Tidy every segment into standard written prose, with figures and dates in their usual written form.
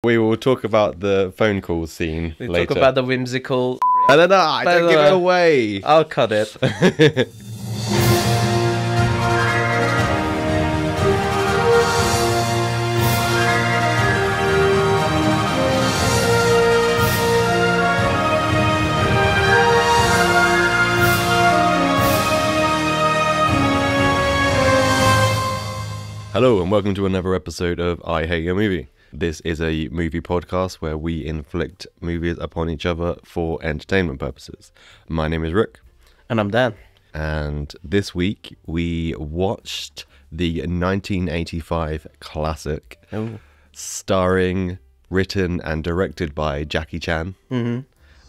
We will talk about the phone call scene later. We'll talk about the whimsical... I don't give it away. I'll cut it. Hello and welcome to another episode of I Hate Your Movie. This is a movie podcast where we inflict movies upon each other for entertainment purposes. My name is Rick. And I'm Dan. And this week we watched the 1985 classic, starring, written and directed by Jackie Chan.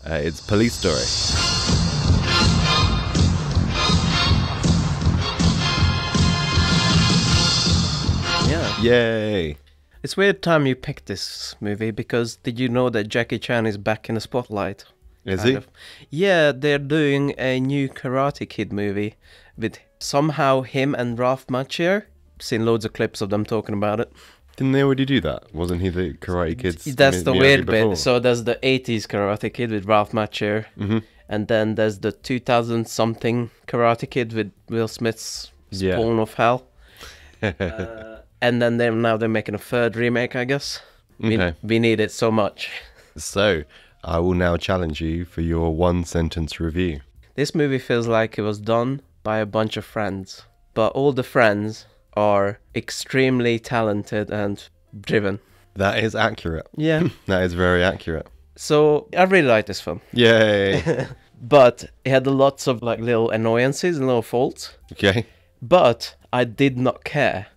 It's Police Story. Yay! It's weird time you picked this movie because did you know that Jackie Chan is back in the spotlight? Is he? Yeah, they're doing a new Karate Kid movie with somehow him and Ralph Macchio. Seen loads of clips of them talking about it. Didn't they already do that? Wasn't he the Karate Kid's? That's the weird bit. So there's the 80s Karate Kid with Ralph Macchio. And then there's the 2000-something Karate Kid with Will Smith's Spawn of Hell. And then they're making a third remake, I guess. We need it so much. So, I will now challenge you for your one-sentence review. This movie feels like it was done by a bunch of friends. But all the friends are extremely talented and driven. That is accurate. Yeah. That is very accurate. So, I really like this film. Yay! But it had lots of like little annoyances and little faults. Okay. But I did not care.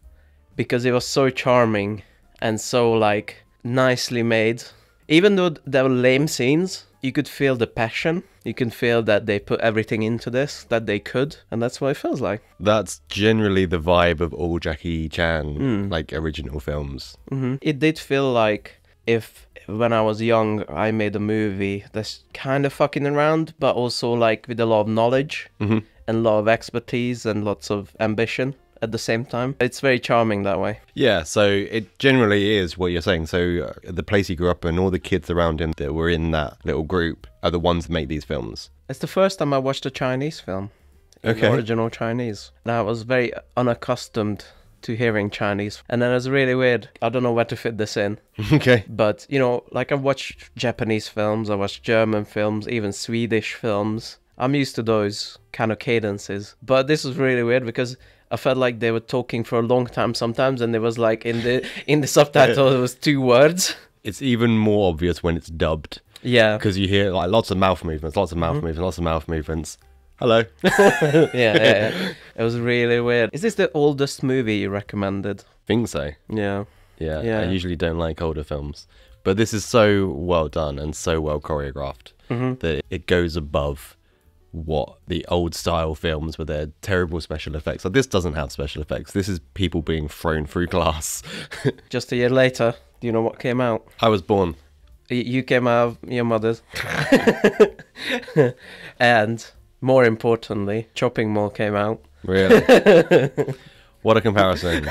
Because it was so charming and so like nicely made. Even though there were lame scenes, you could feel the passion. You can feel that they put everything into this, that they could. And that's what it feels like. That's generally the vibe of all Jackie Chan, like original films. It did feel like if when I was young, I made a movie that's kind of fucking around, but also like with a lot of knowledge and a lot of expertise and lots of ambition. At the same time. It's very charming that way. Yeah, so it generally is what you're saying. So the place he grew up in, all the kids around him that were in that little group are the ones that make these films. It's the first time I watched a Chinese film. Original Chinese. And I was very unaccustomed to hearing Chinese. And then it was really weird. I don't know where to fit this in. Okay. But, you know, like I've watched Japanese films, I watched German films, even Swedish films. I'm used to those kind of cadences. But this was really weird because I felt like they were talking for a long time sometimes, and there was like in the subtitle there was two words. It's even more obvious when it's dubbed. Yeah, because you hear like lots of mouth movements, lots of mouth movements. Hello. yeah. It was really weird. Is this the oldest movie you recommended? Think so. Yeah. I usually don't like older films, but this is so well done and so well choreographed that it goes above what the old style films with their terrible special effects. Like, this doesn't have special effects. This is people being thrown through glass. Just a year later, do you know what came out? I was born. You came out of your mother's. And more importantly, Chopping Mall came out. Really? What a comparison.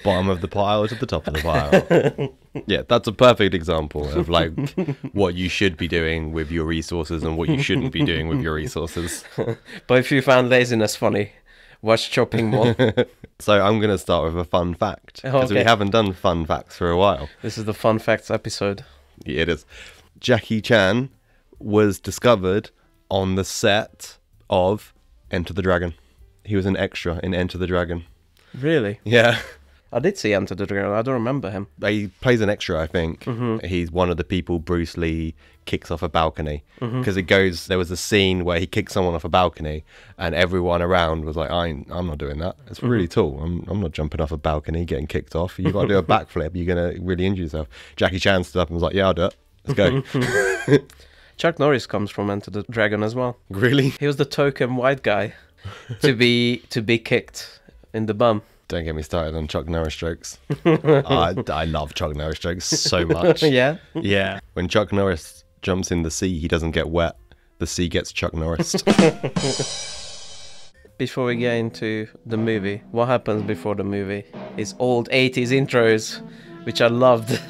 Bottom of the pile to the top of the pile. Yeah, that's a perfect example of like what you should be doing with your resources and what you shouldn't be doing with your resources. But if you found laziness funny, watch Chopping Mall. So I'm going to start with a fun fact, because we haven't done fun facts for a while. This is the fun facts episode. Yeah, it is. Jackie Chan was discovered on the set of Enter the Dragon. He was an extra in Enter the Dragon. Really? Yeah. I did see Enter the Dragon. I don't remember him. He plays an extra, I think. He's one of the people Bruce Lee kicks off a balcony. Because there was a scene where he kicked someone off a balcony and everyone around was like, I'm not doing that. It's really tall. I'm not jumping off a balcony, getting kicked off. You've got to do a backflip. You're going to really injure yourself. Jackie Chan stood up and was like, yeah, I'll do it. Let's go. Chuck Norris comes from Enter the Dragon as well. Really? He was the token white guy to be kicked in the bum. Don't get me started on Chuck Norris jokes. I love Chuck Norris jokes so much. Yeah? Yeah. When Chuck Norris jumps in the sea, he doesn't get wet. The sea gets Chuck Norris. before we get into the movie, what happens before the movie is old 80s intros, which I loved.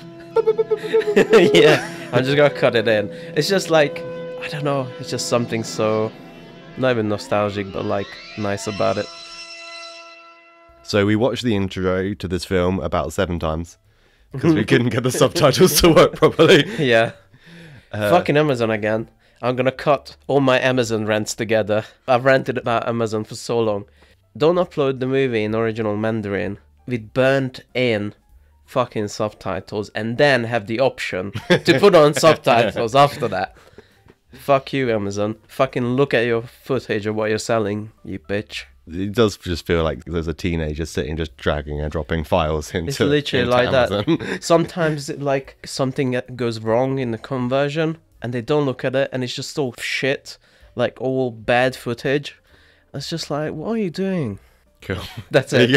Yeah, I'm just gonna cut it in. It's just like, I don't know, it's just something so, not even nostalgic, but like nice about it. So we watched the intro to this film about 7 times because we couldn't get the subtitles to work properly. Yeah. Fucking Amazon again. I'm gonna cut all my Amazon rents together. I've rented about Amazon for so long. Don't upload the movie in original Mandarin with burnt in fucking subtitles and then have the option to put on subtitles after that. Fuck you, Amazon. Fucking look at your footage of what you're selling, you bitch. It does just feel like there's a teenager sitting just dragging and dropping files into It's literally into like Amazon. that. Sometimes like something goes wrong in the conversion and they don't look at it and it's just all shit, like all bad footage. It's just like, what are you doing? Cool. That's There it.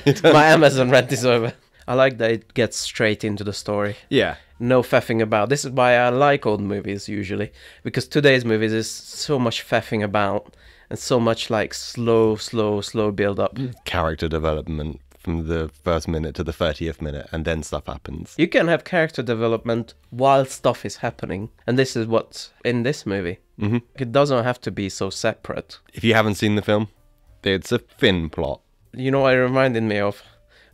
you go. My Amazon rent is over. I like that it gets straight into the story. Yeah. No faffing about. This is why I like old movies usually, because today's movies is so much faffing about and so much like slow build up. Character development from the first minute to the 30th minute, and then stuff happens. You can have character development while stuff is happening, and this is what's in this movie. Mm-hmm. It doesn't have to be so separate. If you haven't seen the film, it's a thin plot. You know what it reminded me of?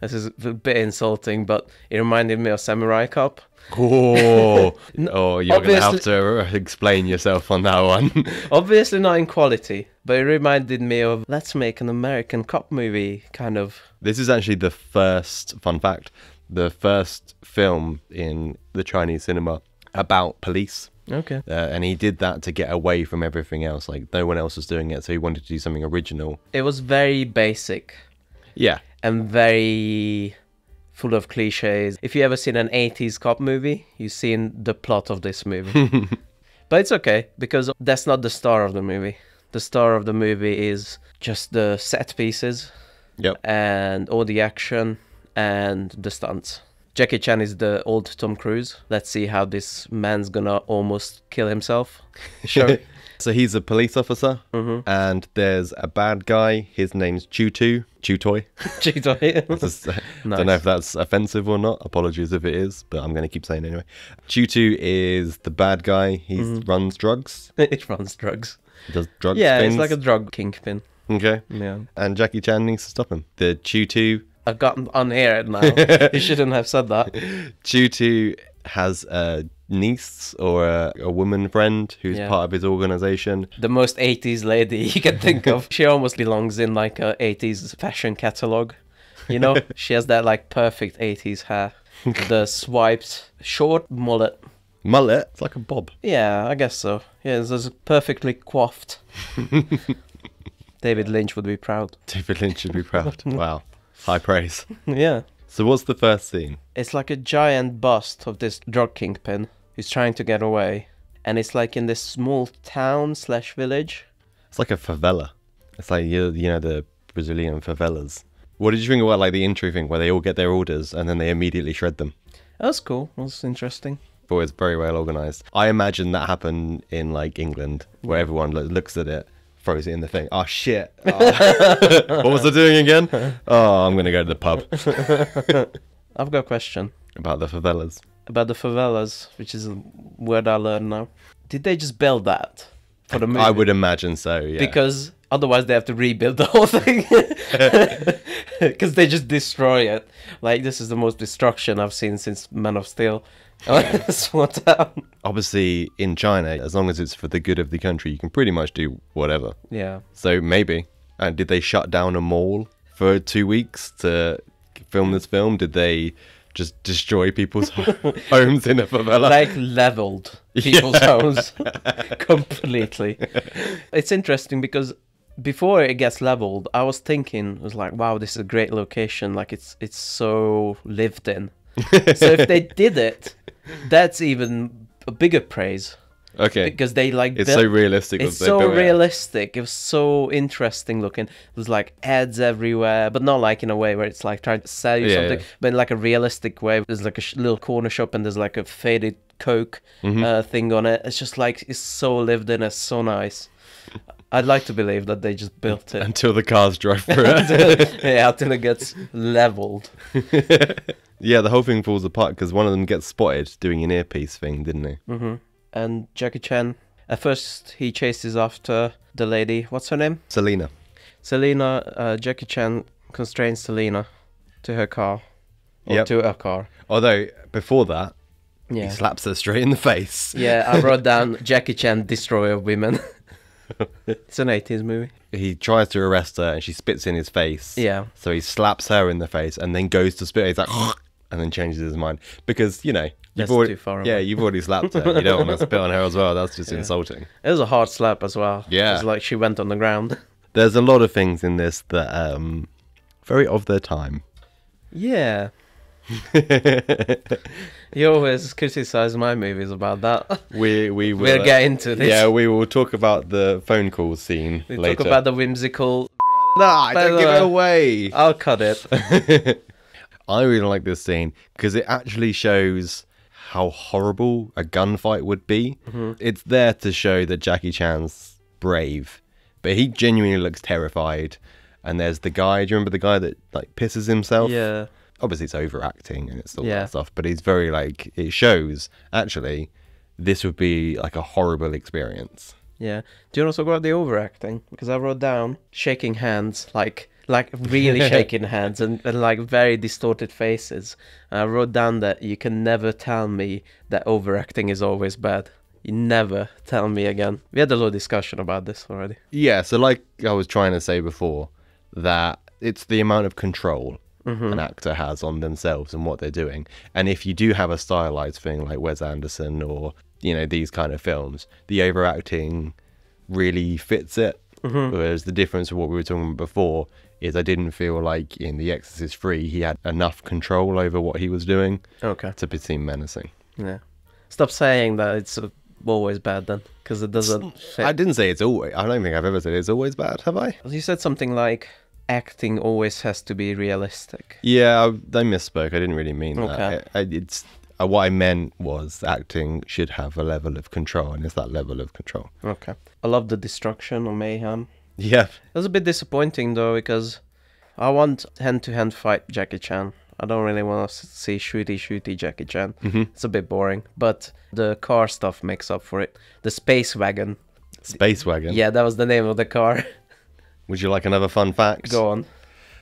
This is a bit insulting, but it reminded me of Samurai Cop. Oh, oh, you're going to have obviously- to explain yourself on that one. Obviously not in quality, but it reminded me of, let's make an American cop movie, kind of. This is actually the first, fun fact, the first film in the Chinese cinema about police. Okay. And he did that to get away from everything else. Like, no one else was doing it, so he wanted to do something original. It was very basic Yeah. and very full of cliches. If you ever seen an 80s cop movie, you've seen the plot of this movie. But it's okay, because that's not the star of the movie. The star of the movie is just the set pieces. Yep. And all the action and the stunts. Jackie Chan is the old Tom Cruise. Let's see how this man's gonna almost kill himself. Sure. So he's a police officer, Mm-hmm. and there's a bad guy. His name's Chutoy. Nice. Don't know if that's offensive or not. Apologies if it is, but I'm going to keep saying it anyway. Chutoy is the bad guy. He runs drugs. It runs drugs. He does drugs Yeah, things. it's like a drug kingpin. Okay. Yeah. And Jackie Chan needs to stop him. The Chutoy... I've gotten on here now. You shouldn't have said that. Chutoy has a niece or a woman friend who's Yeah. part of his organization. The most 80s lady you can think of. She almost belongs in like a 80s fashion catalog. You know, she has that like perfect 80s hair. The swiped short mullet. Mullet? It's like a bob. Yeah, I guess so. Yeah, it's perfectly coiffed. David Lynch would be proud. David Lynch should be proud. Wow. High praise. Yeah. So what's the first scene? It's like a giant bust of this drug kingpin who's trying to get away. And it's like in this small town / village. It's like a favela. It's like, you know, the Brazilian favelas. What did you think about like the intro thing where they all get their orders and then they immediately shred them? That was cool. That was interesting. But it's very well organized. I imagine that happened in like England where everyone looks at it, throws it in the thing. Oh shit. Oh. What was I doing again? Oh, I'm going to go to the pub. I've got a question About the favelas. about the favelas, which is a word I learned now. Did they just build that for the movie? I would imagine so, yeah. Because otherwise they have to rebuild the whole thing. Because they just destroy it. Like, this is the most destruction I've seen since Man of Steel. Showdown. Obviously, in China, as long as it's for the good of the country, you can pretty much do whatever. Yeah. So maybe. And did they shut down a mall for 2 weeks to film this film? Did they just destroy people's homes in a favela? Like, leveled people's homes completely. It's interesting because before it gets leveled, I was thinking, I was like, wow, this is a great location. Like, it's so lived in. So if they did it, that's even a bigger praise. Okay. Because they like It's so realistic. It's that they so built it. realistic. It was so interesting looking. There's like ads everywhere, but not like in a way where it's like trying to sell you Yeah, something, yeah. but in like a realistic way. There's like a little corner shop and there's like a faded Coke Mm-hmm. thing on it. It's just like, it's so lived in. It's so nice. I'd like to believe that they just built it. Until the cars drive through it. Until it gets leveled. Yeah, the whole thing falls apart because one of them gets spotted doing an earpiece thing, didn't he? Mm-hmm. And Jackie Chan, at first he chases after the lady. What's her name? Selena. Jackie Chan constrains Selena to her car. Or to a car. Although, before that, he slaps her straight in the face. Yeah, I wrote down Jackie Chan, destroyer of women. It's an 80s movie. He tries to arrest her and she spits in his face. Yeah. So he slaps her in the face and then goes to spit. He's like, and then changes his mind. Because, you've already, too far away. you've already slapped her. You don't want to spit on her as well. That's just insulting. It was a hard slap as well. Yeah. It's like she went on the ground. There's a lot of things in this that very of their time. Yeah. You always criticize my movies about that. We'll get into this. Yeah, we will talk about the phone call scene later. Talk about the whimsical... No, don't give it away. I'll cut it. I really like this scene because it actually shows how horrible a gunfight would be. Mm-hmm. It's there to show that Jackie Chan's brave, but he genuinely looks terrified. And there's the guy, do you remember the guy that like pisses himself? Yeah. Obviously it's overacting and it's all that stuff, but he's very like, it shows actually this would be like a horrible experience. Yeah. Do you want to talk about the overacting? Because I wrote down shaking hands, like really shaking hands and like very distorted faces. I wrote down that you can never tell me that overacting is always bad. You never tell me again. We had a little discussion about this already. Yeah, so like I was trying to say before, that it's the amount of control an actor has on themselves and what they're doing. And if you do have a stylized thing like Wes Anderson or, these kind of films, the overacting really fits it. Whereas the difference of what we were talking about before is I didn't feel like in The Exorcist 3 he had enough control over what he was doing to seem menacing. Yeah. Stop saying that it's always bad then, because it doesn't fit. I didn't say it's always... I don't think I've ever said it's always bad, have I? You said something like... acting always has to be realistic. Yeah, I misspoke. I didn't really mean that. What I meant was acting should have a level of control, and it's that level of control. Okay. I love the destruction or mayhem. Yeah. It was a bit disappointing though, because I want hand-to-hand fight Jackie Chan. I don't really want to see shooty Jackie Chan. It's a bit boring, but the car stuff makes up for it. The Space Wagon. Space Wagon? Yeah, that was the name of the car. Would you like another fun fact? Go on.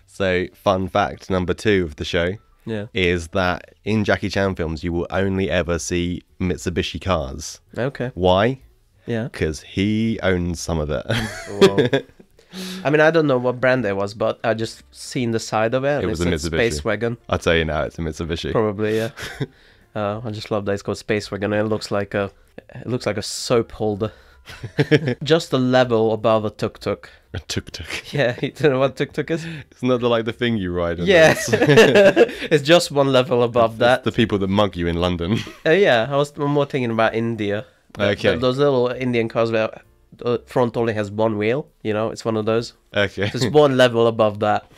So, fun fact number 2 of the show is that in Jackie Chan films, you will only ever see Mitsubishi cars. Okay. Why? Yeah. Because he owns some of it. Whoa. I mean, I don't know what brand it was, but I just seen the side of it. It was a Mitsubishi. Space Wagon. I'll tell you now, it's a Mitsubishi. Probably, yeah. I just love that it's called Space Wagon. It looks like a soap holder. Just a level above a tuk-tuk. A tuk-tuk. Yeah, you don't know what tuk-tuk is? It's not like the thing you ride on. Yeah. It's just one level above that. The people that mug you in London. Yeah, I was more thinking about India. Okay. Those little Indian cars where the front only has one wheel, it's one of those. Okay. So it's one level above that.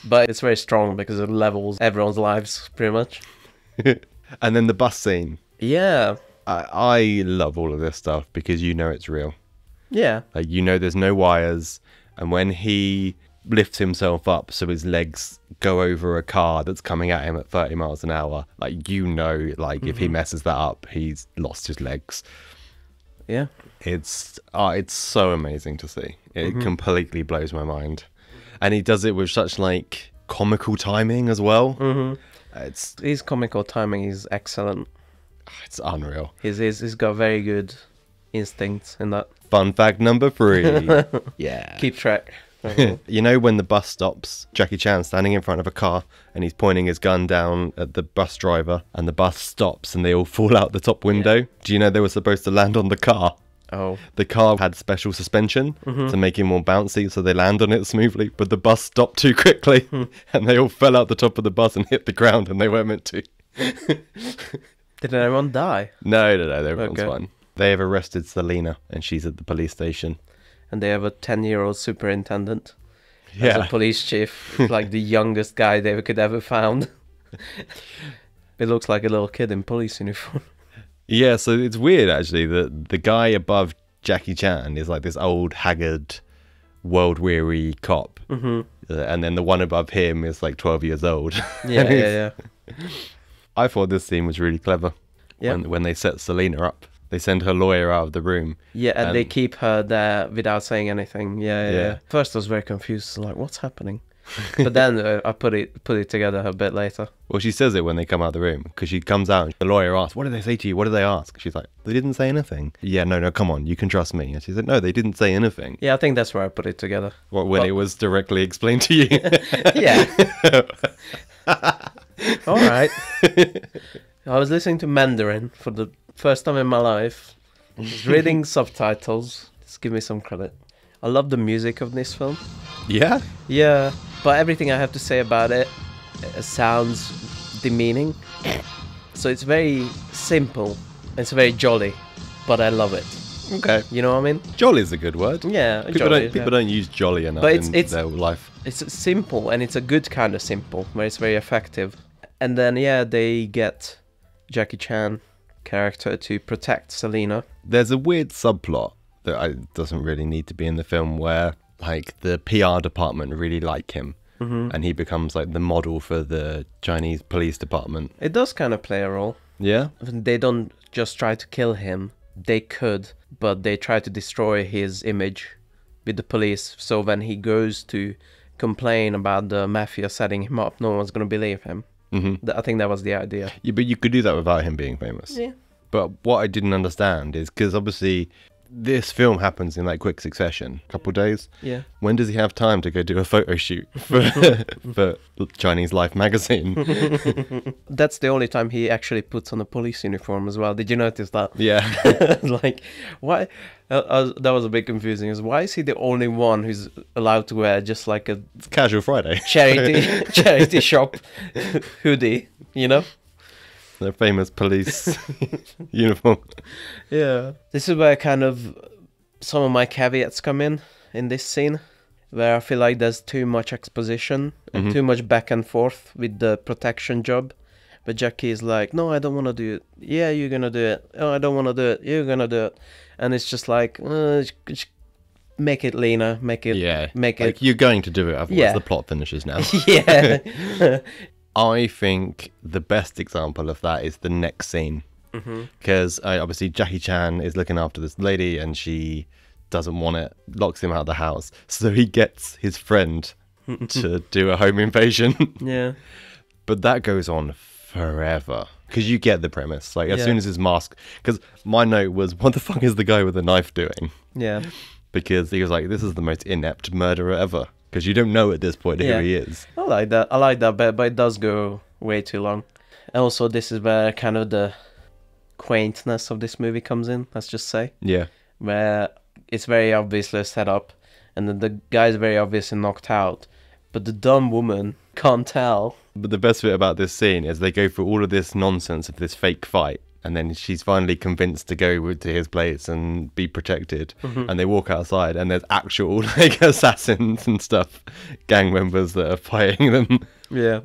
But it's very strong because it levels everyone's lives, pretty much. And then the bus scene. Yeah. I love all of this stuff because it's real. Yeah. Like, there's no wires. And when he lifts himself up so his legs go over a car that's coming at him at 30 miles an hour, like, if he messes that up, he's lost his legs. Yeah. It's so amazing to see. It completely blows my mind. And he does it with such, like, comical timing as well. His comical timing is excellent. It's unreal. He's got very good instincts in that. Fun fact number 3. Yeah. Keep track. When the bus stops, Jackie Chan's standing in front of a car and he's pointing his gun down at the bus driver and the bus stops and they all fall out the top window. Yeah. Do you know they were supposed to land on the car? Oh. The car had special suspension to make it more bouncy, so they land on it smoothly, but the bus stopped too quickly and they all fell out the top of the bus and hit the ground and they weren't meant to. Did anyone die? No, everyone's fine. They have arrested Selena and she's at the police station. And they have a 10-year-old superintendent as a police chief, like the youngest guy they could ever found. It looks like a little kid in police uniform. Yeah, so it's weird actually that the guy above Jackie Chan is like this old, haggard, world-weary cop. And then the one above him is like 12 years old. Yeah. I thought this scene was really clever. Yeah. When they set Selena up. They send her lawyer out of the room. Yeah, and they keep her there without saying anything. Yeah. First I was very confused, like, what's happening? But then I put it together a bit later. Well, she says it when they come out of the room, because she comes out and the lawyer asks, what did they say to you? What did they ask? She's like, they didn't say anything. Yeah, no, come on, you can trust me. And she said, no, they didn't say anything. Yeah, I think that's where I put it together. When it was directly explained to you? Yeah. All right. I was listening to Mandarin for the first time in my life. I was reading subtitles. Just give me some credit. I love the music of this film. Yeah? Yeah, but everything I have to say about it sounds demeaning. So it's very simple. It's very jolly, but I love it. Okay. You know what I mean? Jolly is a good word. Yeah, people don't use jolly enough in their life. It's simple, and it's a good kind of simple, where it's very effective. And then, they get Jackie Chan character to protect Selena. There's a weird subplot that doesn't really need to be in the film, where like the PR department really like him, and he becomes like the model for the Chinese police department. It does kind of play a role. Yeah? They don't just try to kill him. They could, but they try to destroy his image with the police. So when he goes to complain about the mafia setting him up, no one's going to believe him. I think that was the idea. Yeah, but you could do that without him being famous. Yeah. But what I didn't understand is, because obviously this film happens in like quick succession, a couple of days. Yeah. When does he have time to go do a photo shoot for Chinese Life magazine? That's the only time he actually puts on a police uniform as well. Did you notice that? Yeah. Like, why? That was a bit confusing. Why is he the only one who's allowed to wear just like a It's Casual Friday. charity shop hoodie? You know? Their famous police uniform. Yeah. This is where kind of some of my caveats come in this scene, where I feel like there's too much exposition and too much back and forth with the protection job. But Jackie is like, no, I don't want to do it. Yeah, you're going to do it. Oh, I don't want to do it. You're going to do it. And it's just like, make it, Lena. Make it. Yeah. Make like, it. you're going to do it, otherwise the plot finishes now. Yeah. I think the best example of that is the next scene. Because obviously Jackie Chan is looking after this lady and she doesn't want it, locks him out of the house. So he gets his friend to do a home invasion. Yeah. But that goes on forever. Because you get the premise. Like, as soon as his mask... Because my note was, what the fuck is the guy with the knife doing? Yeah. Because he was like, this is the most inept murderer ever. Because you don't know at this point who he is. I like that bit, but it does go way too long. And also, this is where kind of the quaintness of this movie comes in, let's just say. Yeah. Where it's very obviously set up, and then the guy's very obviously knocked out, but the dumb woman can't tell. But the best bit about this scene is they go through all of this nonsense of this fake fight, and then she's finally convinced to go to his place and be protected. And they walk outside, and there's actual like assassins and stuff, gang members that are fighting them. Yeah.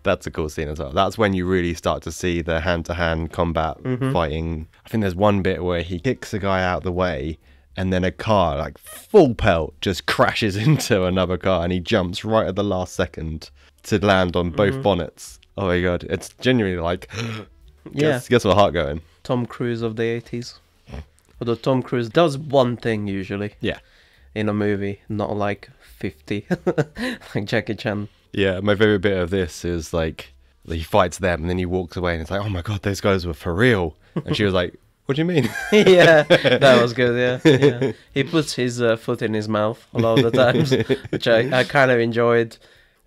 That's a cool scene as well. That's when you really start to see the hand-to-hand combat fighting. I think there's one bit where he kicks a guy out the way, and then a car, like full pelt, just crashes into another car, and he jumps right at the last second to land on both bonnets. Oh my god, it's genuinely like... Gets my heart going. Tom Cruise of the 80s. Although Tom Cruise does one thing usually. Yeah. In a movie, not like 50. Like Jackie Chan. Yeah, my favourite bit of this is like, he fights them and then he walks away and it's like, oh my god, those guys were for real. And she was like, what do you mean? Yeah, that was good, yeah. He puts his foot in his mouth a lot of the times, which I kind of enjoyed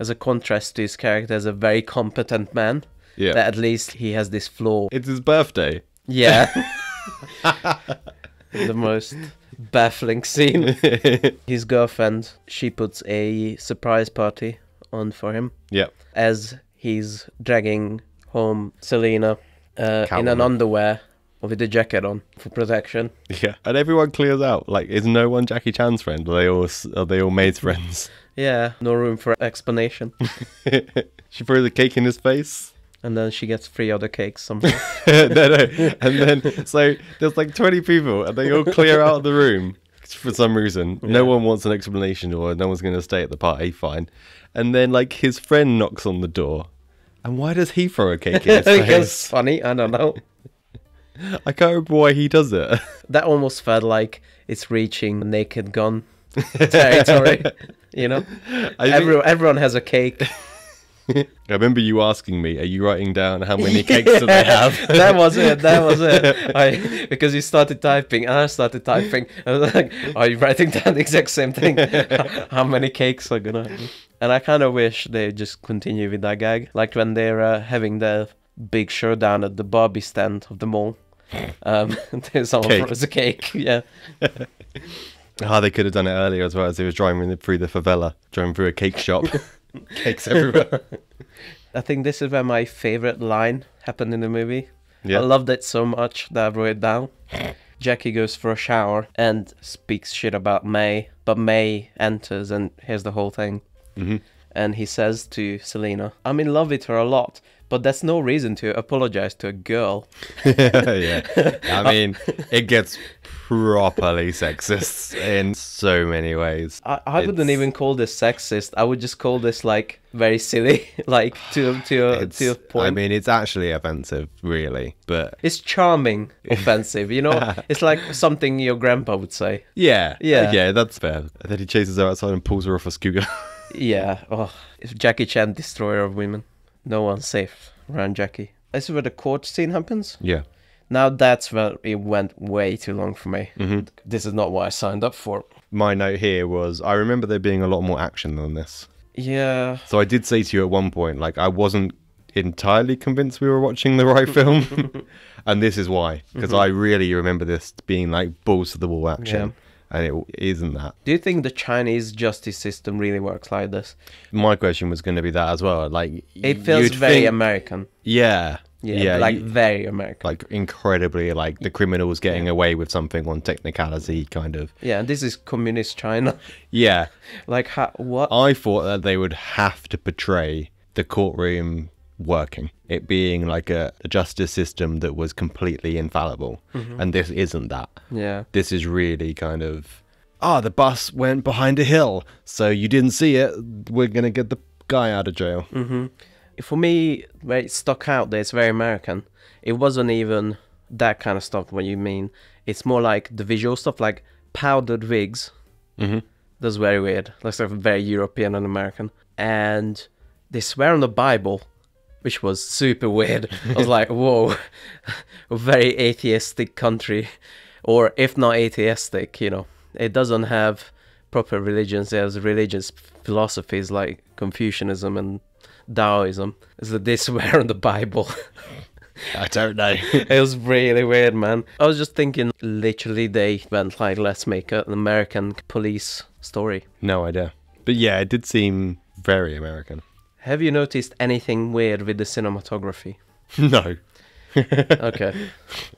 as a contrast to his character as a very competent man. Yeah. That at least he has this flaw. It's his birthday. Yeah. The most baffling scene. His girlfriend, she puts a surprise party on for him. Yeah. As he's dragging home Selena in an underwear with a jacket on for protection. Yeah. And everyone clears out. Like, is no one Jackie Chan's friend? Are they all maids' friends? Yeah. No room for explanation. She throws a cake in his face. And then she gets 3 other cakes somehow. No. And then, so there's like 20 people and they all clear out of the room for some reason. Yeah. No one wants an explanation or no one's going to stay at the party, fine. And then like his friend knocks on the door. And why does he throw a cake in his face? It's funny, I don't know. I can't remember why he does it. That almost felt like it's reaching Naked Gun territory, you know? Everyone has a cake. I remember you asking me, are you writing down how many cakes do they have? That was it. Because you started typing, and I started typing. I was like, are you writing down the exact same thing? How many cakes are gonna happen? And I kind of wish they just continue with that gag. Like when they're having the big showdown at the Barbie stand of the mall. There's someone throws a cake, yeah. They could have done it earlier as well, as they was driving through the favela, driving through a cake shop. Cakes everywhere. I think this is where my favorite line happened in the movie. Yeah. I loved it so much that I wrote it down. Jackie goes for a shower and speaks shit about May, but May enters and hears the whole thing. Mm-hmm. And he says to Selena, I'm in love with her a lot, but that's no reason to apologize to a girl. Yeah. I mean, it gets properly sexist in so many ways. I wouldn't even call this sexist. I would just call this like very silly, like to a point. I mean, it's actually offensive, really, but it's charming offensive. You know, it's like something your grandpa would say. Yeah, that's fair. And then he chases her outside and pulls her off a scooter. Yeah. Oh, if Jackie Chan, destroyer of women, no one's safe around Jackie. This is where the court scene happens. Yeah. Now that's where it went way too long for me. Mm-hmm. This is not what I signed up for. My note here was, I remember there being a lot more action than this. Yeah. So I did say to you at one point, like, I wasn't entirely convinced we were watching the right film. And this is why. Because I really remember this being like balls to the wall action. Yeah. And it isn't that. Do you think the Chinese justice system really works like this? My question was going to be that as well. Like, it feels very American. Yeah. Yeah, like very American. Like incredibly, like the criminals getting away with something on technicality, kind of. Yeah, and this is communist China. Yeah. Like, what? I thought that they would have to portray the courtroom working, it being like a justice system that was completely infallible. And this isn't that. Yeah. This is really kind of, the bus went behind a hill, so you didn't see it. We're going to get the guy out of jail. For me, where it stuck out there, it's very American. It wasn't even that kind of stuff, what you mean. It's more like the visual stuff, like powdered wigs. That's very weird. That's like very European and American. And they swear on the Bible, which was super weird. I was like, whoa, a very atheistic country. Or if not atheistic, you know, it doesn't have proper religions. There's religious philosophies like Confucianism and Taoism. Is that they swear on the Bible? I don't know. It was really weird, man. I was just thinking, literally, they went like, let's make an American police story. No idea. But yeah, it did seem very American. Have you noticed anything weird with the cinematography? No. Okay.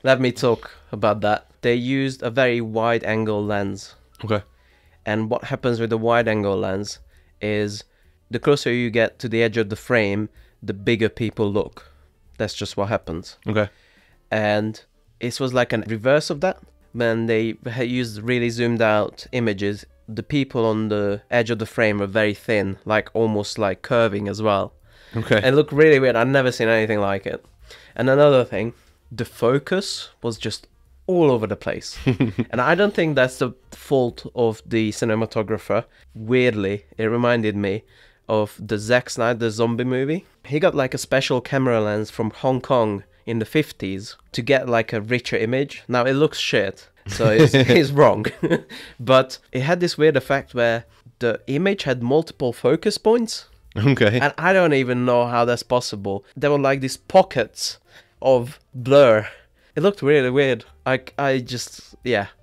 Let me talk about that. They used a very wide angle lens. Okay. And what happens with the wide angle lens is the closer you get to the edge of the frame, the bigger people look. That's just what happens. Okay. And it was like a reverse of that. When they used really zoomed out images, the people on the edge of the frame were very thin, like almost like curving as well. Okay. And it looked really weird. I've never seen anything like it. And another thing, the focus was just all over the place. And I don't think that's the fault of the cinematographer. Weirdly, it reminded me of the Zack Snyder zombie movie. He got like a special camera lens from Hong Kong in the 50s to get like a richer image. Now it looks shit, so he's wrong. But it had this weird effect where the image had multiple focus points. Okay. And I don't even know how that's possible. There were like these pockets of blur. It looked really weird. I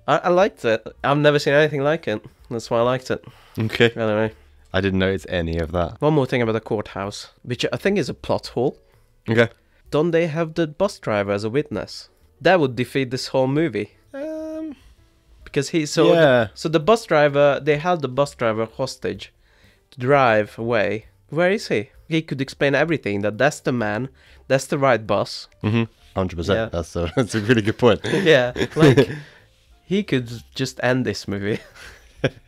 liked it. I've never seen anything like it. That's why I liked it. Okay. Anyway. I didn't notice any of that. One more thing about the courthouse, which I think is a plot hole. Okay. Don't they have the bus driver as a witness? That would defeat this whole movie. Because so the bus driver, they held the bus driver hostage to drive away. where is he? He could explain everything, that's the man, that's the right boss. 100%. Yeah. That's a really good point. Yeah, like, he could just end this movie.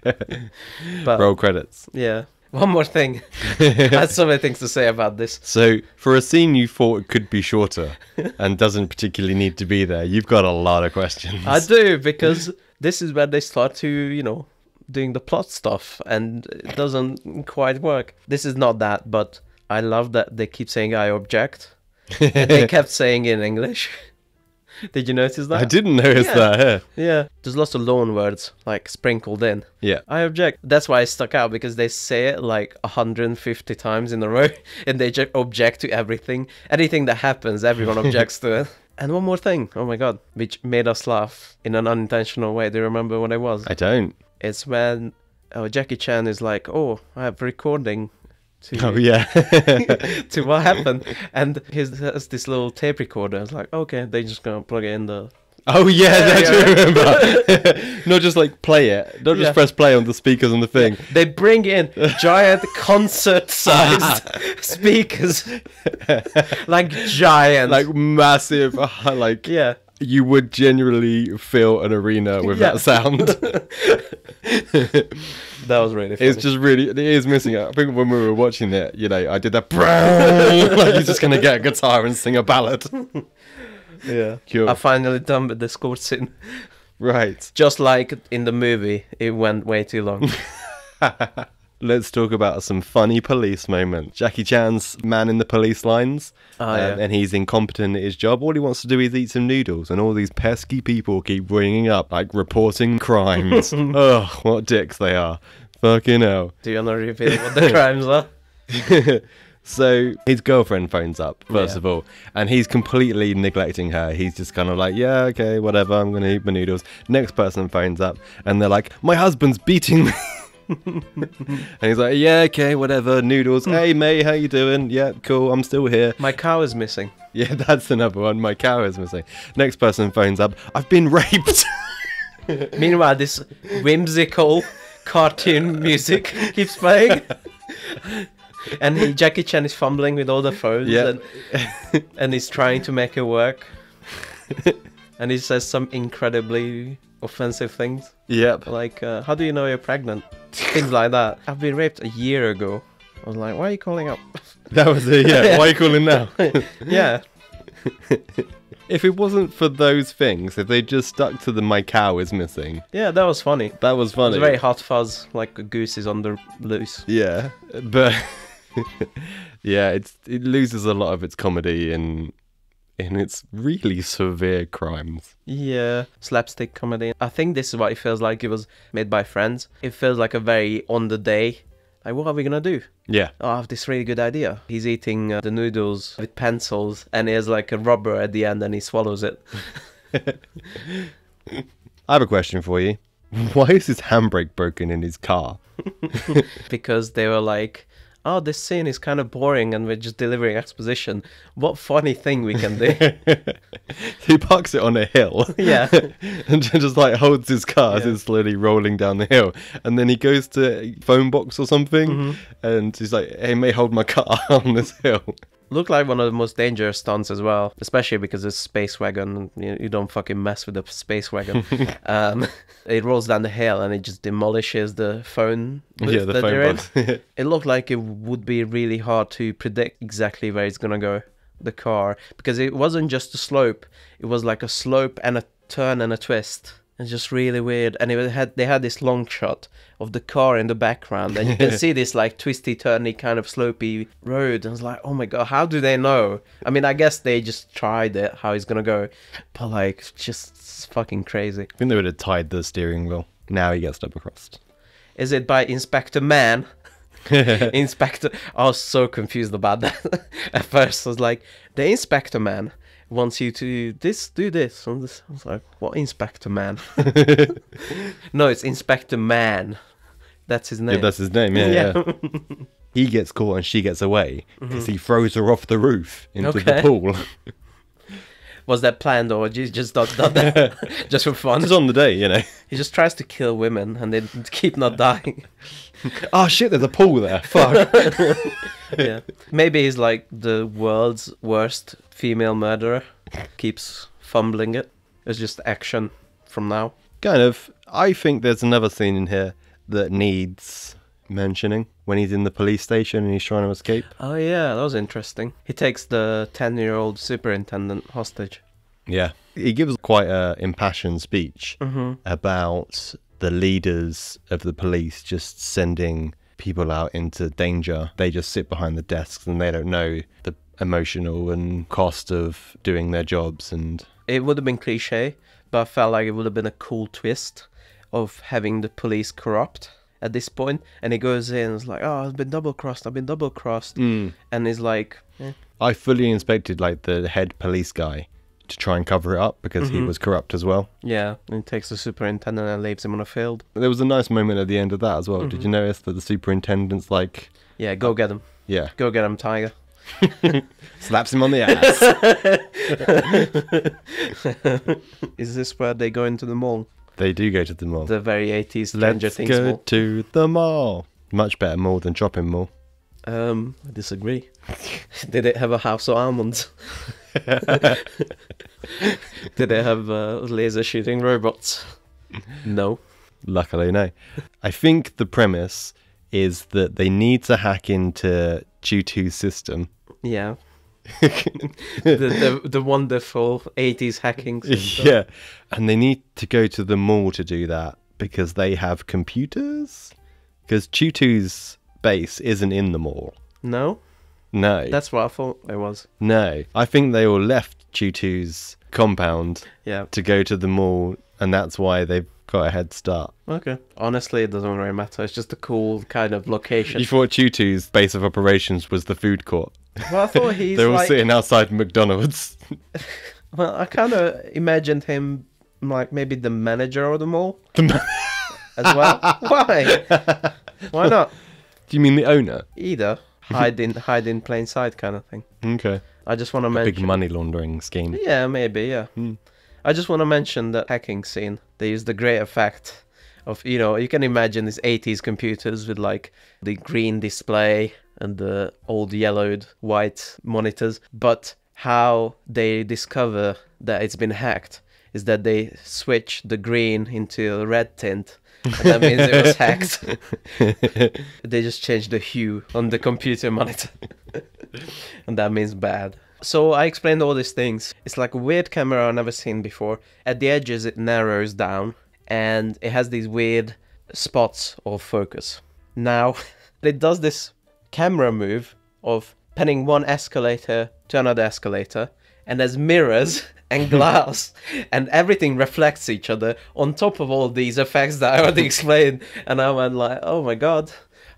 But, Roll credits. yeah. One more thing. I had so many things to say about this. So, for a scene you thought could be shorter and doesn't particularly need to be there, you've got a lot of questions. I do, because this is where they start to, you know, doing the plot stuff, and it doesn't quite work. This is not that, but I love that they keep saying I object. And they kept saying in English. Did you notice that? I didn't notice that, yeah. Yeah. There's lots of loan words, like, sprinkled in. Yeah. I object. That's why it stuck out, because they say it like 150 times in a row, and they just object to everything. Anything that happens, everyone objects to it. And one more thing, oh my god, which made us laugh in an unintentional way. Do you remember what it was? I don't. It's when Jackie Chan is like, oh, I have recording to, to what happened. And he has this little tape recorder. It's like, okay, they're just going to plug it in the... Oh, yeah, I do remember. Not just like play it. Don't just press play on the speakers on the thing. Yeah. They bring in giant concert-sized speakers. Like giant. Like massive, like... Yeah. You would genuinely fill an arena with that sound. That was really funny. It's just really, it is missing it. I think when we were watching it, you know, I did that. Like he's just going to get a guitar and sing a ballad. Yeah. Cool. I finally done with the score scene. Right. Just like in the movie, it went way too long. Let's talk about some funny police moments. Jackie Chan's man in the police lines, and he's incompetent at his job. All he wants to do is eat some noodles, and all these pesky people keep bringing up, like, reporting crimes. Ugh, what dicks they are. Fucking hell. Do you want to reveal what the crimes are? So his girlfriend phones up, first of all, and he's completely neglecting her. He's just kind of like, yeah, okay, whatever, I'm going to eat my noodles. Next person phones up, and they're like, my husband's beating me. And he's like, yeah, okay, whatever, noodles. Hey mate, how you doing? Yeah, cool, I'm still here. My cow is missing. Yeah, that's another one. My cow is missing. Next person phones up, I've been raped. Meanwhile, this whimsical cartoon music keeps playing. And Jackie Chan is fumbling with all the phones, and he's trying to make it work. And he says some incredibly offensive things. Yep. Like, how do you know you're pregnant? Things like that. I've been raped a year ago. I was like, why are you calling up? That was it, yeah. Why are you calling now? Yeah. If it wasn't for those things, if they just stuck to the my cow is missing. Yeah, that was funny. That was funny. It was very hot fuzz, like a goose is on the loose. Yeah, but yeah, it loses a lot of its comedy in its really severe crimes. Yeah. Slapstick comedy. I think this is what it feels like. It was made by friends. It feels like a very on the day. Like, what are we gonna do? Yeah. Oh, I have this really good idea. He's eating the noodles with pencils, and he has like a rubber at the end, and he swallows it. I have a question for you. Why is his handbrake broken in his car? Because they were like, oh, this scene is kind of boring and we're just delivering exposition. What funny thing we can do. He parks it on a hill. Yeah. And just like holds his car as it's slowly rolling down the hill. And then he goes to phone box or something. And he's like, hey, mate, hold my car on this hill. Looked like one of the most dangerous stunts as well, especially because it's space wagon. You don't fucking mess with the space wagon. It rolls down the hill and it just demolishes the phone. Yeah, the phone box. It looked like it would be really hard to predict exactly where it's gonna go, the car, because it wasn't just a slope. It was like a slope and a turn and a twist. It's just really weird. And they had this long shot of the car in the background, and you can see this like twisty, turny kind of slopey road. And I was like, oh my god, how do they know? I mean, I guess they just tried it, how it's gonna go, but like, just fucking crazy. I think they would have tied the steering wheel. Now he gets double crossed. Is it by Inspector Man? Inspector, I was so confused about that. At first I was like, the Inspector Man wants you to do this and this. I was like, what Inspector Man? No, it's Inspector Man. That's his name. Yeah, that's his name. Yeah. He gets caught and she gets away because he throws her off the roof into the pool. Was that planned, or you just done that just for fun? Just on the day, you know. He just tries to kill women and they keep not dying. Oh shit, there's a pool there. Fuck. Yeah. Maybe he's like the world's worst female murderer. Keeps fumbling it. It's just action from now. Kind of. I think there's another scene in here that needs mentioning when he's in the police station and he's trying to escape. Oh yeah, that was interesting. He takes the 10-year-old superintendent hostage. Yeah. He gives quite an impassioned speech about the leaders of the police just sending people out into danger. They just sit behind the desks and they don't know the emotional and cost of doing their jobs. And it would have been cliche, but I felt like it would have been a cool twist of having the police corrupt at this point. And he goes in and is like, oh, I've been double crossed. And he's like, I fully expected like the head police guy to try and cover it up because he was corrupt as well. Yeah, and he takes the superintendent and leaves him on a field. There was a nice moment at the end of that as well. Did you notice that the superintendent's like... Yeah, go get him. Yeah. Go get him, Tiger. Slaps him on the ass. Is this where they go into the mall? They do go to the mall. The very 80s Stranger Things mall. Let's go to the mall. Much better mall than Shopping Mall. I disagree. Did it have a house of almonds? Did it have laser shooting robots? No. Luckily, no. I think the premise is that they need to hack into Choo-Choo's system. Yeah. the wonderful 80s hacking system. Yeah. And they need to go to the mall to do that because they have computers. Because Choo-Choo's base isn't in the mall. No? No. That's what I thought it was. No. I think they all left Choo-Choo's compound to go to the mall, and that's why they've got a head start. Okay. Honestly, it doesn't really matter. It's just a cool kind of location. You thought Choo-Choo's base of operations was the food court. Well, I thought he's They're all sitting outside McDonald's. Well, I kind of imagined him like maybe the manager of the mall as well. Why? Why not? Do you mean the owner? Either. Hide in plain sight kind of thing. Okay. I just want to mention... big money laundering scheme. Yeah, maybe, yeah. I just want to mention that hacking scene. They use the great effect of, you can imagine these 80s computers with like the green display and the old yellowed white monitors. But how they discover that it's been hacked is that they switch the green into a red tint. And that means it was hacked. They just changed the hue on the computer monitor. And that means bad. So I explained all these things. It's like a weird camera I've never seen before. At the edges it narrows down and it has these weird spots of focus. Now it does this camera move of panning one escalator to another escalator, and there's mirrors and glass and everything reflects each other on top of all these effects that I already explained. And I went like, oh my god,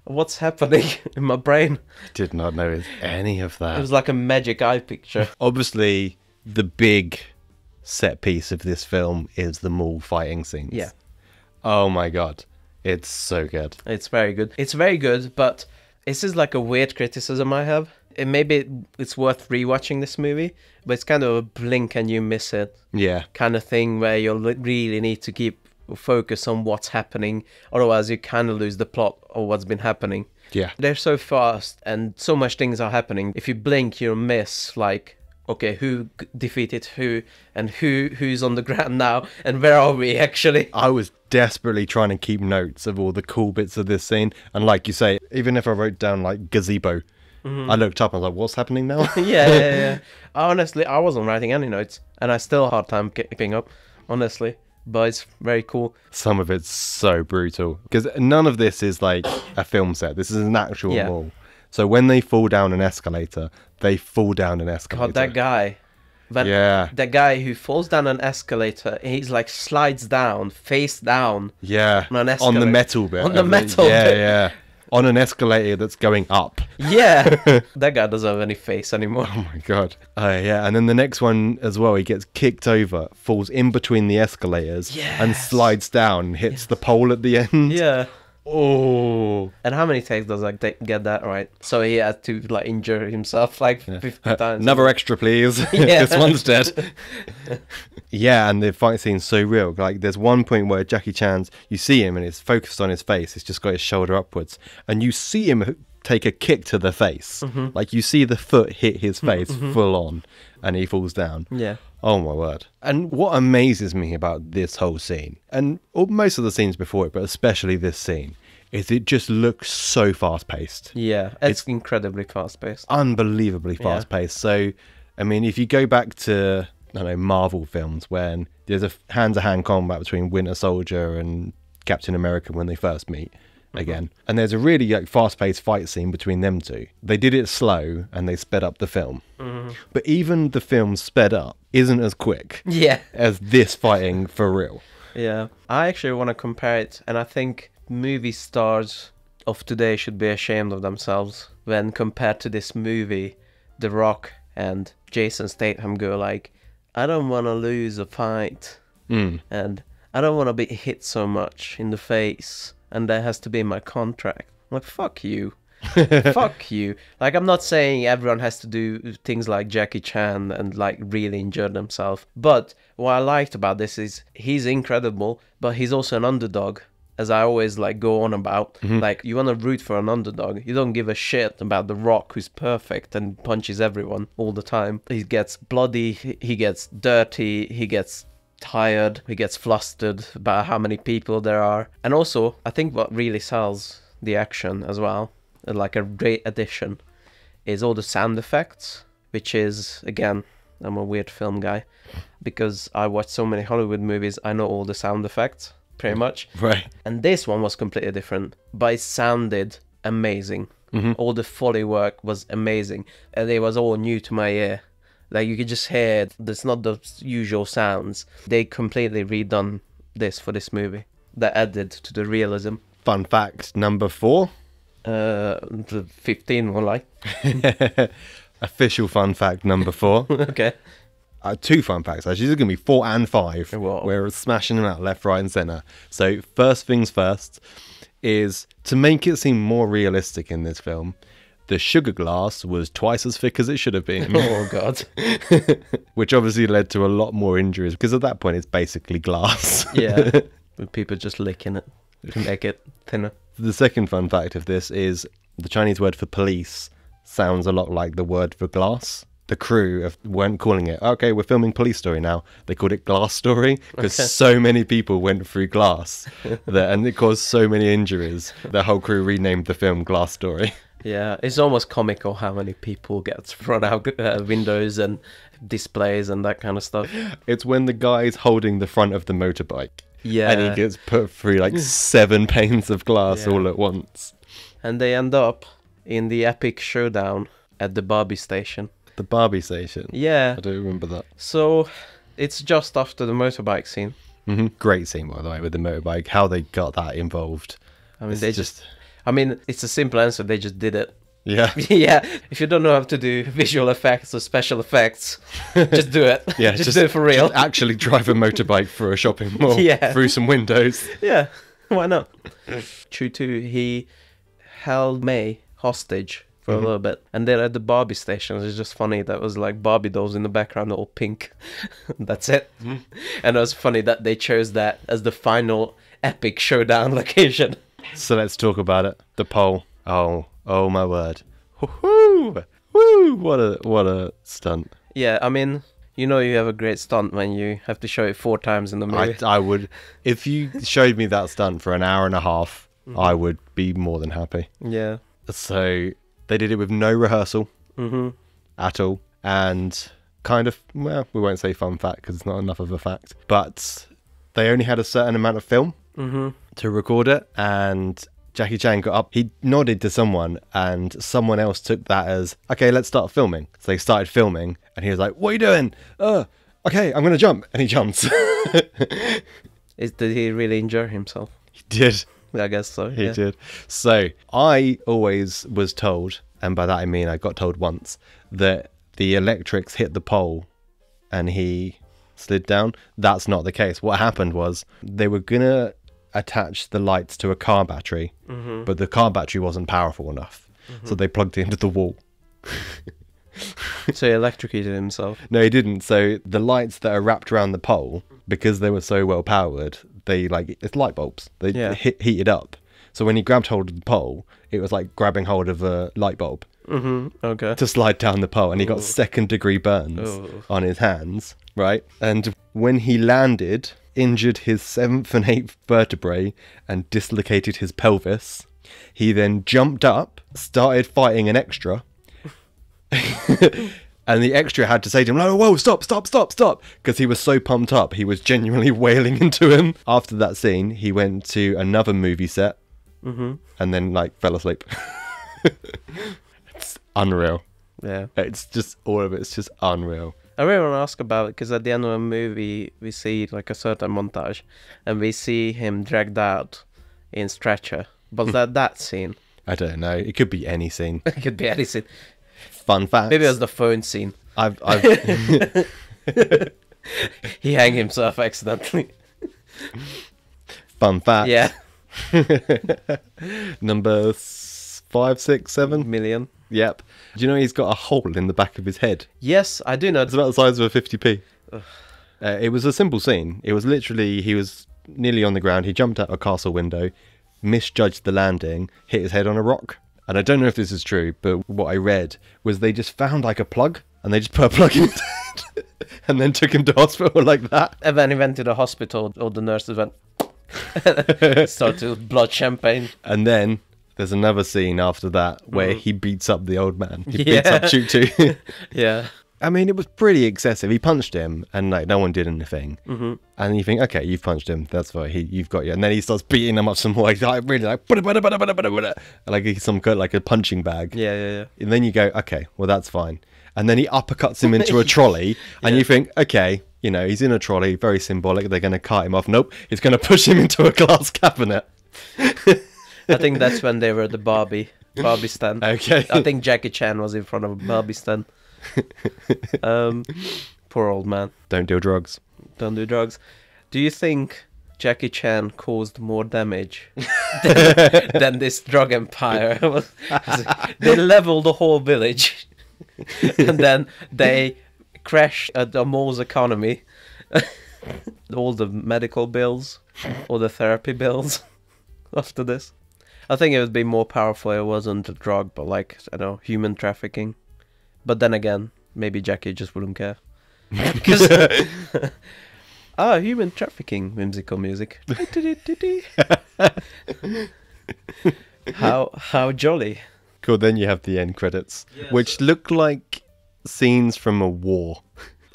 what's happening in my brain? Did not notice any of that. It was like a magic eye picture. Obviously the big set piece of this film is the mall fighting scenes. Yeah. Oh my god, it's so good. It's very good. It's very good, but this is like a weird criticism I have. Maybe it's worth rewatching this movie, but it's kind of a blink and you miss it kind of thing where you really need to keep focus on what's happening, otherwise you kind of lose the plot of what's been happening. Yeah, they're so fast and so much things are happening. If you blink, you'll miss like, okay, who defeated who and who's on the ground now and where are we actually? I was desperately trying to keep notes of all the cool bits of this scene, and like you say, even if I wrote down like gazebo, I looked up and I was like, what's happening now? Yeah. Honestly, I wasn't writing any notes and I still had a hard time keeping up, honestly. But it's very cool. Some of it's so brutal because none of this is like a film set. This is an actual mall. So when they fall down an escalator, they fall down an escalator. God, that guy. That guy who falls down an escalator, he's like slides down, face down. Yeah. On an escalator. On the metal bit. On the metal bit. Yeah. On an escalator that's going up. Yeah. That guy doesn't have any face anymore. Oh my god. Yeah. And then the next one as well, he gets kicked over, falls in between the escalators, and slides down, hits the pole at the end. Yeah. Oh. And how many takes does like get that right? So he had to like injure himself like 50 times. Another extra, please. Yeah. This one's dead. Yeah, and the fight scene's so real. Like, there's one point where Jackie Chan's, you see him and it's focused on his face. It's just got his shoulder upwards, and you see him take a kick to the face. Like, you see the foot hit his face full on, and he falls down. Yeah. Oh my word. And what amazes me about this whole scene, and most of the scenes before it, but especially this scene, is it just looks so fast-paced. Yeah, it's incredibly fast-paced. Unbelievably fast-paced. So, I mean, if you go back to, I don't know, Marvel films, when there's a hand-to-hand combat between Winter Soldier and Captain America when they first meet again, and there's a really like fast-paced fight scene between them two. They did it slow and they sped up the film. But even the film sped up isn't as quick as this fighting for real. Yeah, I actually want to compare it, and I think movie stars of today should be ashamed of themselves when compared to this movie. The Rock and Jason Statham go like, I don't want to lose a fight, and I don't want to be hit so much in the face, and that has to be in my contract. I'm like, fuck you. Fuck you. Like, I'm not saying everyone has to do things like Jackie Chan and like really injure themselves, but what I liked about this is he's incredible, but he's also an underdog, as I always like go on about. Like, you want to root for an underdog. You don't give a shit about The Rock, who's perfect and punches everyone all the time. He gets bloody, he gets dirty, he gets tired, he gets flustered about how many people there are. And also, I think what really sells the action as well, like a great addition, is all the sound effects, which is, again, I'm a weird film guy, because I watch so many Hollywood movies, I know all the sound effects, pretty much. Right. And this one was completely different, but it sounded amazing. All the Foley work was amazing, and it was all new to my ear. Like, you could just hear it. There's not the usual sounds. They completely redone this for this movie. That added to the realism. Fun fact number 4. The 15 more like. Official fun fact number 4. Okay. 2 fun facts actually. There's going to be 4 and 5. Whoa. We're smashing them out left, right and centre. So first things first is to make it seem more realistic in this film, the sugar glass was twice as thick as it should have been. Oh god. Which obviously led to a lot more injuries, because at that point it's basically glass. Yeah. With people just licking it to make it thinner. The second fun fact of this is the Chinese word for police sounds a lot like the word for glass. The crew weren't calling it, okay, we're filming Police Story now. They called it Glass Story, because so many people went through glass and it caused so many injuries. The whole crew renamed the film Glass Story. Yeah, it's almost comical how many people get thrown out windows and displays and that kind of stuff. It's when the guy's holding the front of the motorbike. Yeah. And he gets put through like 7 panes of glass all at once. And they end up in the epic showdown at the Barbie station. The Barbie station? Yeah. I do remember that. So, it's just after the motorbike scene. Great scene, by the way, with the motorbike. How they got that involved. I mean, it's a simple answer. They just did it. Yeah. Yeah. If you don't know how to do visual effects or special effects, just do it. Yeah. just do it for real. Just actually drive a motorbike through a shopping mall. Yeah. Through some windows. Yeah. Why not? True too. He held May hostage for a little bit, and then at the Barbie station, it's just funny that was like Barbie dolls in the background, all pink. That's it. And it was funny that they chose that as the final epic showdown location. So let's talk about it. The pole. Oh my word. Woo! Woo! What a stunt. Yeah, I mean, you know you have a great stunt when you have to show it 4 times in the movie. I would, if you showed me that stunt for an hour and a half, I would be more than happy. Yeah. So they did it with no rehearsal at all, and kind of, well, we won't say fun fact because it's not enough of a fact, but they only had a certain amount of film to record it, and Jackie Chan got up, he nodded to someone, and someone else took that as, okay, let's start filming. So they started filming, and he was like, what are you doing? Okay, I'm going to jump. And he jumps. Did he really injure himself? He did. I guess so. He did. So I always was told, and by that I mean I got told once, that the electrics hit the pole and he slid down. That's not the case. What happened was they were going to attach the lights to a car battery, but the car battery wasn't powerful enough, so they plugged it into the wall. So he electrocuted himself. No, he didn't. So the lights that are wrapped around the pole, because they were so well powered, it's light bulbs. They heated up. So when he grabbed hold of the pole, it was like grabbing hold of a light bulb. Okay. To slide down the pole, and he got second-degree burns on his hands, right? And when he landed, injured his 7th and 8th vertebrae and dislocated his pelvis. He then jumped up, started fighting an extra. And the extra had to say to him, "No, whoa, stop," because he was so pumped up. He was genuinely wailing into him. After that scene, he went to another movie set and then fell asleep. It's unreal. Yeah. It's just, all of it's just unreal. I really want to ask about it, because at the end of the movie, we see a certain montage, and we see him dragged out in stretcher. Was that scene? I don't know. It could be any scene. It could be any scene. Fun fact. Maybe it was the phone scene. He hanged himself accidentally. Fun fact. Yeah. Number 5, 6, 7 million. Yep. Do you know he's got a hole in the back of his head? Yes, I do know. It's about the size of a 50p. It was a simple scene. It was literally, he was nearly on the ground. He jumped out a castle window, misjudged the landing, hit his head on a rock. And I don't know if this is true, but what I read was they just found a plug, and they just put a plug in his head and then took him to hospital like that. And then he went to the hospital, all the nurses went, started to blood champagne. And then there's another scene after that where he beats up the old man. He beats up Choo-Choo. Yeah. I mean, it was pretty excessive. He punched him, and no one did anything. And you think, okay, you've punched him. That's fine. You've got you. And then he starts beating him up some more. He's really like he's some kind like a punching bag. Yeah. And then you go, okay, well that's fine. And then he uppercuts him into a trolley, and you think, okay, he's in a trolley, very symbolic. They're going to cart him off. Nope, he's going to push him into a glass cabinet. I think that's when they were at the Barbie stand. Okay. I think Jackie Chan was in front of a Barbie stand. Poor old man. Don't do drugs. Don't do drugs. Do you think Jackie Chan caused more damage than this drug empire? They leveled the whole village, and then they crashed the mall's economy. All the medical bills, all the therapy bills after this. I think it would be more powerful if it wasn't a drug, but I don't know, human trafficking. But then again, maybe Jackie just wouldn't care. Because human trafficking, whimsical music. How jolly. Cool, then you have the end credits, which look like scenes from a war.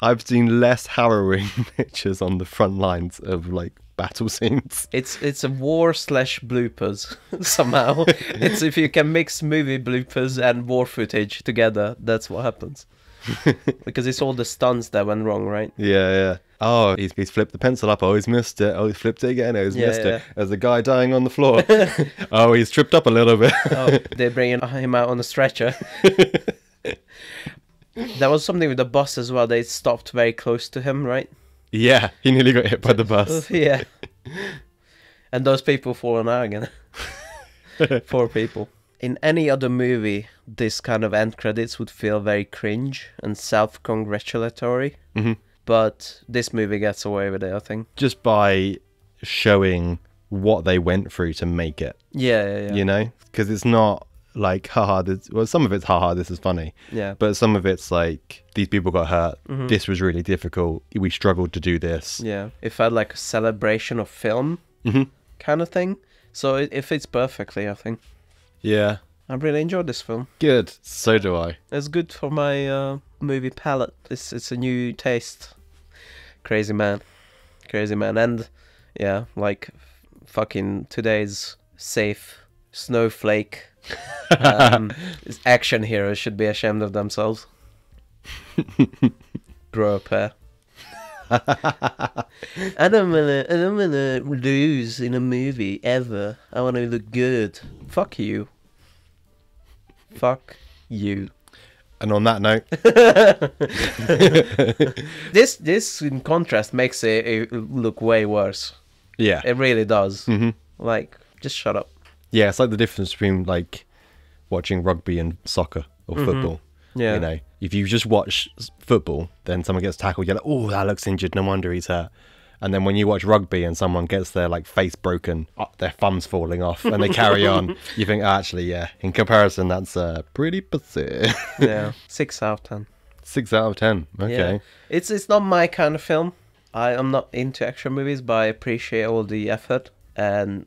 I've seen less harrowing pictures on the front lines of battle scenes. It's a war / bloopers somehow. It's if you can mix movie bloopers and war footage together, that's what happens. Because it's all the stunts that went wrong, right? Yeah. Oh, he's flipped the pencil up. Oh, he's missed it. Oh, he's flipped it again. Oh, he's missed it. There's a guy dying on the floor. Oh, he's tripped up a little bit. Oh, they're bringing him out on a stretcher. There was something with the bus as well. They stopped very close to him, right? Yeah, he nearly got hit by the bus. Yeah. And those people falling out again. Poor people. In any other movie, this kind of end credits would feel very cringe and self-congratulatory. But this movie gets away with it, I think. Just by showing what they went through to make it. Yeah. Because it's not haha, some of it's haha, this is funny. Yeah. But some of it's these people got hurt. This was really difficult. We struggled to do this. Yeah. It felt like a celebration of film kind of thing. So it fits perfectly, I think. Yeah. I really enjoyed this film. Good. So do I. It's good for my movie palette. It's a new taste. Crazy man. And yeah, fucking today's safe snowflake action heroes should be ashamed of themselves. Grow up here. I don't wanna lose in a movie ever. I wanna look good. Fuck you. And on that note, this in contrast makes it look way worse. Yeah. It really does. Like, just shut up. Yeah, it's like the difference between like watching rugby and soccer or football. Yeah. You know, if you just watch football, then someone gets tackled, you're like, oh, that looks injured, no wonder he's hurt. And then when you watch rugby and someone gets their like face broken, their thumbs falling off, and they carry on, you think, oh, actually, yeah, in comparison, that's pretty pussy. Yeah, 6 out of 10. 6 out of 10. Okay. Yeah. It's not my kind of film. I am not into action movies, but I appreciate all the effort. And,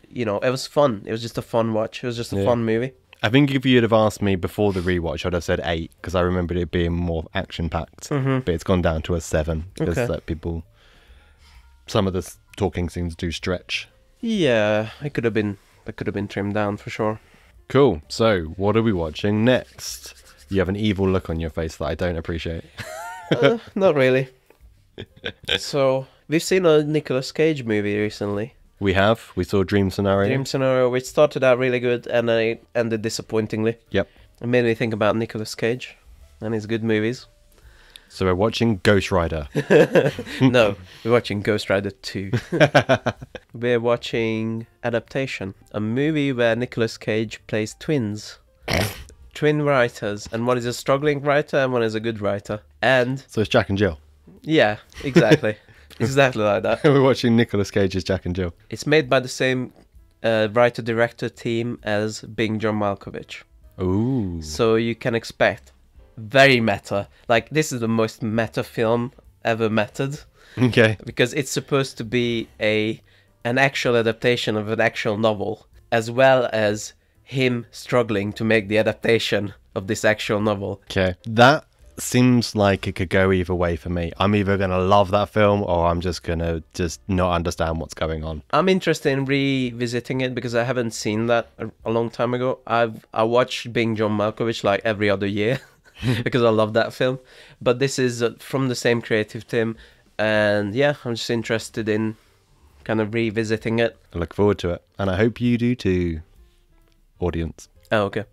you know, it was fun. It was just a fun watch. It was just a fun movie. I think if you'd have asked me before the rewatch, I'd have said 8, because I remembered it being more action-packed. But it's gone down to a 7, because people... Some of the talking scenes do stretch. Yeah, it could have been trimmed down for sure. Cool. So, what are we watching next? You have an evil look on your face that I don't appreciate. Not really. So, we've seen a Nicolas Cage movie recently. We have. We saw Dream Scenario. Dream Scenario, which started out really good and then it ended disappointingly. Yep. It made me think about Nicolas Cage and his good movies. So we're watching Ghost Rider. No, we're watching Ghost Rider 2. We're watching Adaptation, a movie where Nicolas Cage plays twins. Twin writers, and one is a struggling writer and one is a good writer. And... So it's Jack and Jill. Yeah, exactly. Exactly like that. We're watching Nicolas Cage's Jack and Jill. It's made by the same writer-director team as Being John Malkovich. Ooh. So you can expect very meta. Like, this is the most meta film ever meted. Okay. Because it's supposed to be an actual adaptation of an actual novel, as well as him struggling to make the adaptation of this actual novel. Okay. That seems like it could go either way for me. I'm either going to love that film or I'm just going to not understand what's going on. I'm interested in revisiting it because I haven't seen that a long time ago. I watch Being John Malkovich like every other year because I love that film. But this is from the same creative team. And yeah, I'm just interested in kind of revisiting it. I look forward to it. And I hope you do too, audience. Oh, okay.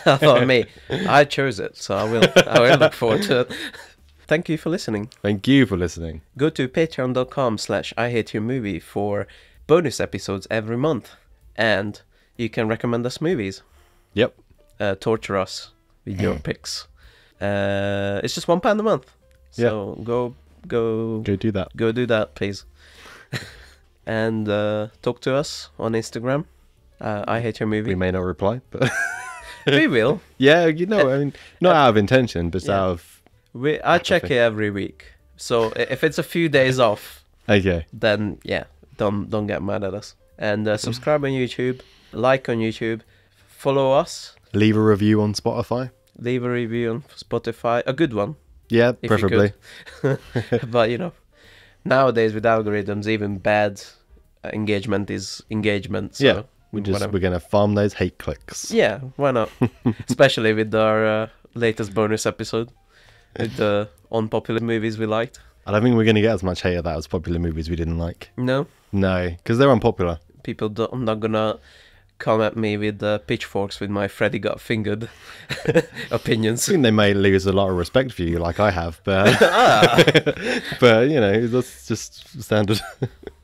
I thought me. I chose it, so I will look forward to it. Thank you for listening. Thank you for listening. Go to patreon.com/IHateYourMovie for bonus episodes every month. And you can recommend us movies. Yep. Torture us with your picks. It's just £1 a month. So go do that. Go do that, please. And talk to us on Instagram. I hate your movie. We may not reply, but we will. Yeah, you know, I mean, not out of intention, but out of. I check it every week. So if it's a few days off, okay, then yeah, don't get mad at us. And subscribe on YouTube, like on YouTube, follow us. Leave a review on Spotify. Leave a review on Spotify, a good one. Yeah, preferably. But you know, nowadays with algorithms, even bad engagement is engagement. So yeah. We're going to farm those hate clicks. Yeah, why not? Especially with our latest bonus episode with the unpopular movies we liked. I don't think we're going to get as much hate of that as popular movies we didn't like. No? No, because they're unpopular. People I'm not going to come at me with pitchforks with my Freddy got fingered opinions. I think they may lose a lot of respect for you like I have, but but you know, that's just standard.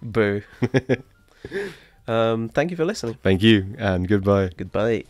Boo. Thank you for listening. Thank you, and goodbye. Goodbye.